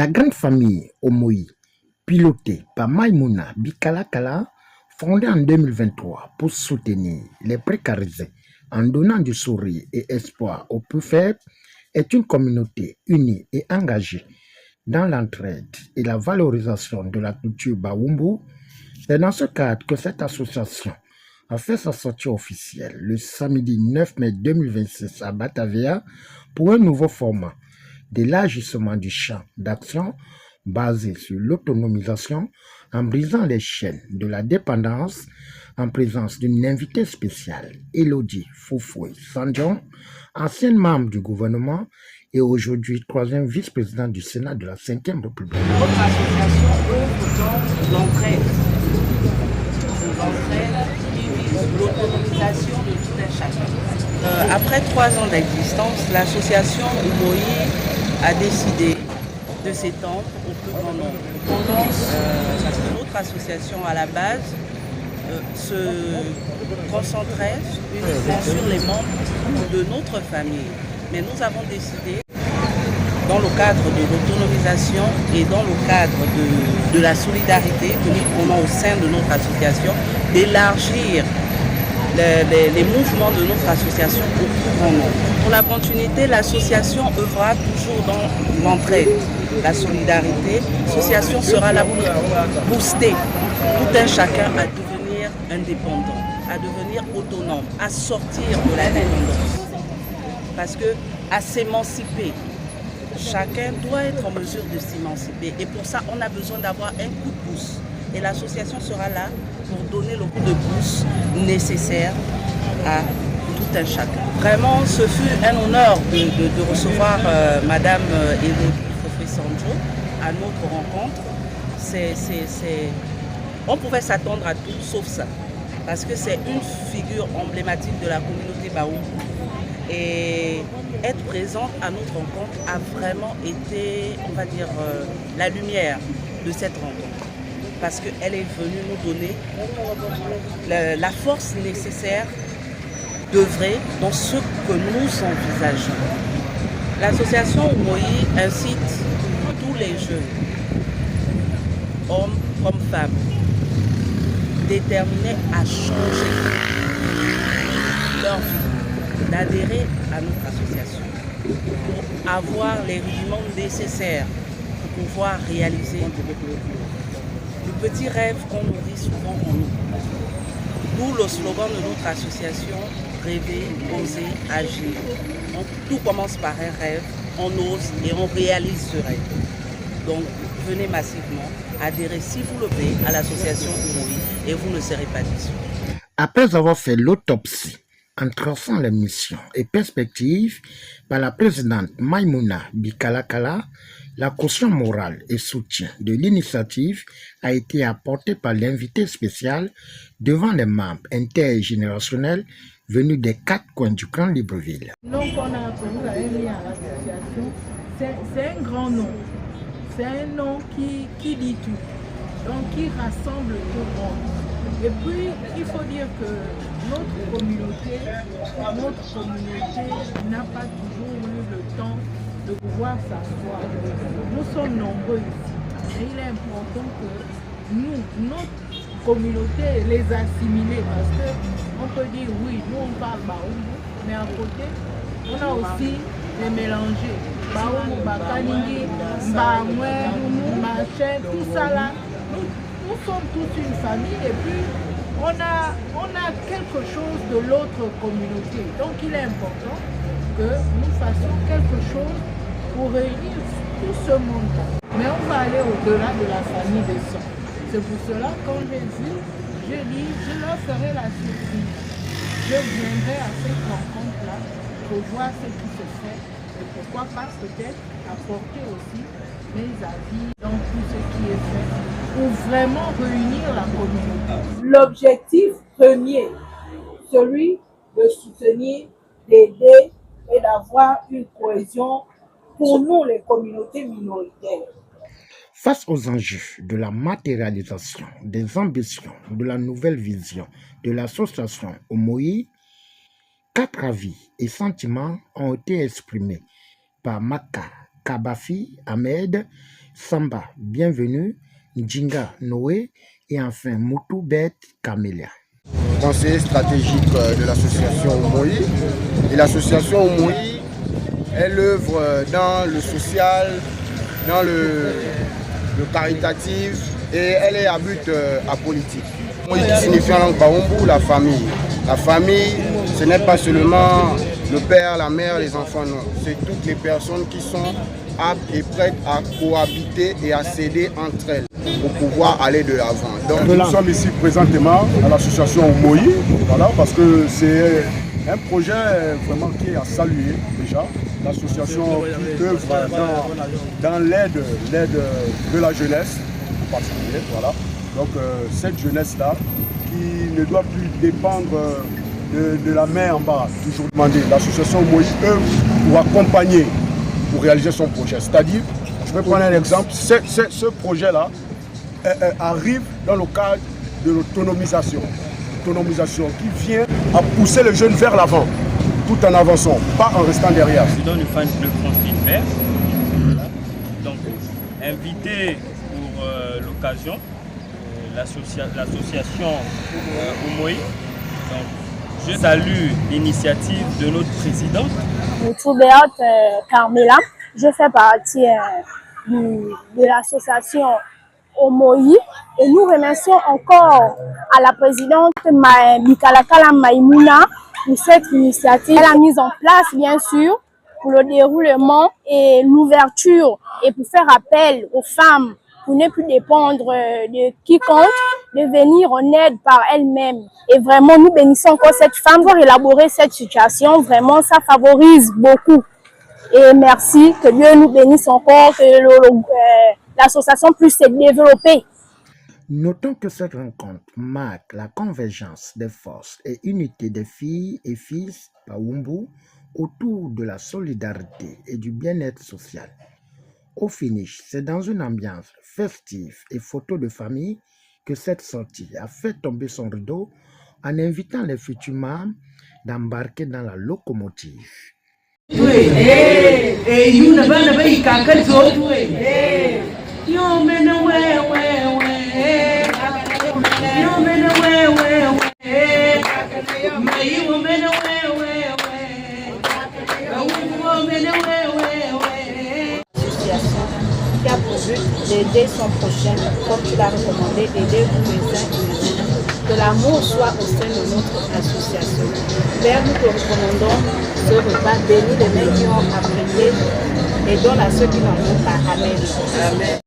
La grande famille Omoï, pilotée par Maïmouna Bikalakala, fondée en 2023 pour soutenir les précarisés en donnant du sourire et espoir aux plus faibles, est une communauté unie et engagée dans l'entraide et la valorisation de la culture Bawumbu. C'est dans ce cadre que cette association a fait sa sortie officielle le samedi 9 mai 2026 à Batavia pour un nouveau format d'élargissement du champ d'action basé sur l'autonomisation en brisant les chaînes de la dépendance en présence d'une invitée spéciale, Elodie Foufoué Sandjon, ancienne membre du gouvernement et aujourd'hui troisième vice-présidente du Sénat de la 5e République. Notre association œuvre dans l'entraide qui vise l'autonomisation de tout un chacun. Après 3 ans d'existence, l'association Omoï a décidé de s'étendre au plus grand nombre. Parce que notre association à la base se concentrait uniquement sur les membres de notre famille. Mais nous avons décidé, dans le cadre de l'autonomisation et dans le cadre de la solidarité que nous prenons au sein de notre association, d'élargir les mouvements de notre association au plus grand nombre. Pour la continuité, l'association œuvrera toujours dans l'entraide, la solidarité. L'association sera là pour booster tout un chacun à devenir indépendant, à devenir autonome, à sortir de la dépendance. Parce que à s'émanciper, chacun doit être en mesure de s'émanciper. Et pour ça, on a besoin d'avoir un coup de pouce. Et l'association sera là pour donner le coup de pouce nécessaire à tout un chacun. Vraiment, ce fut un honneur de recevoir Madame Elodie Foufoué Sandjon à notre rencontre. On pouvait s'attendre à tout sauf ça. Parce que c'est une figure emblématique de la communauté Bawumbu. Et être présente à notre rencontre a vraiment été, on va dire, la lumière de cette rencontre. Parce qu'elle est venue nous donner la force nécessaire d'œuvrer dans ce que nous envisageons. L'association Omoï incite tous les jeunes, hommes comme femmes, déterminés à changer leur vie, d'adhérer à notre association pour avoir les rudiments nécessaires pour pouvoir réaliser le petit rêve qu'on nourrit souvent en nous. D'où le slogan de notre association, rêver, oser, agir. Donc, tout commence par un rêve, on ose et on réalise ce rêve. Donc venez massivement adhérer si vous le voulez à l'association Omoï et vous ne serez pas déçus. Après avoir fait l'autopsie en traçant les missions et perspectives par la présidente Maïmouna Bikalakala, la caution morale et soutien de l'initiative a été apportée par l'invité spécial devant les membres intergénérationnels venus des 4 coins du Grand Libreville. Donc on a appelé la MI à l'association, c'est un grand nom, c'est un nom qui dit tout, donc qui rassemble tout le monde. Et puis il faut dire que notre communauté n'a pas toujours eu le temps de pouvoir s'asseoir. Nous sommes nombreux ici. Et il est important que notre communauté les assimile parce qu'on peut dire oui, nous on parle Bawumbu, mais à côté, on a aussi les mélangés. Bawumbu, Bakaningi, Mbamwe, Machin, tout ça là. Nous sommes tous une famille et puis on a quelque chose de l'autre communauté. Donc il est important que nous fassions quelque chose pour réunir tout ce monde-là. Mais on va aller au-delà de la famille des sangs. C'est pour cela, quand j'ai vu, j'ai dit, je leur ferai la surprise. Je viendrai à cette rencontre-là pour voir ce qui se fait et pourquoi pas peut-être apporter aussi mes avis dans tout ce qui est fait pour vraiment réunir la communauté. L'objectif premier, celui de soutenir, d'aider et d'avoir une cohésion pour nous, les communautés minoritaires. Face aux enjeux de la matérialisation des ambitions de la nouvelle vision de l'association Omoï, 4 avis et sentiments ont été exprimés par Maka Kabafi Ahmed, Samba, bienvenue, Njinga Noé et enfin Moutoubet Camélia. Conseiller stratégique de l'association Oumoï. Et l'association Oumoï, elle œuvre dans le social, dans le caritatif et elle est à but apolitique. Oumoï qui signifie en langue baoumou la famille. La famille, ce n'est pas seulement le père, la mère, les enfants, non. C'est toutes les personnes qui sont aptes et prêtes à cohabiter et à s'aider entre elles pour pouvoir aller de l'avant. Donc nous sommes ici présentement à l'association Oumoï, voilà, parce que c'est un projet vraiment qui est à saluer déjà. L'association qui œuvre dans l'aide de la jeunesse en particulier, voilà. Donc cette jeunesse-là qui ne doit plus dépendre de la main en bas, toujours demander. L'association Oumoï œuvre pour accompagner, pour réaliser son projet. C'est-à-dire, je vais prendre un exemple, ce projet-là arrive dans le cadre de l'autonomisation. L'autonomisation qui vient à pousser les jeunes vers l'avant, tout en avançant, pas en restant derrière. Je suis dans le fan club France Vert. Donc, invité pour l'occasion, l'association Oumoï. Je salue l'initiative de notre présidente. Moutoubet Camélia, je fais partie de l'association Oumoï et nous remercions encore à la présidente Bikalakala Maïmouna pour cette initiative. Elle a mis en place, bien sûr, pour le déroulement et l'ouverture et pour faire appel aux femmes pour ne plus dépendre de quiconque, de venir en aide par elle-même. Et vraiment, nous bénissons encore cette femme pour élaborer cette situation. Vraiment, ça favorise beaucoup. Et merci, que Dieu nous bénisse encore, que l'association puisse se développer. Notons que cette rencontre marque la convergence des forces et unité des filles et fils Baoumbu autour de la solidarité et du bien-être social. Au finish, c'est dans une ambiance festive et photo de famille que cette sortie a fait tomber son rideau en invitant les futurs membres d'embarquer dans la locomotive. Qui a pour but d'aider son prochain, comme tu l'as recommandé, aider vous les uns et les autres. Que l'amour soit au sein de notre association. Père, nous te recommandons ce repas béni, les mains qui ont apprécié et donne à ceux qui n'en ont pas. Amen. Amen.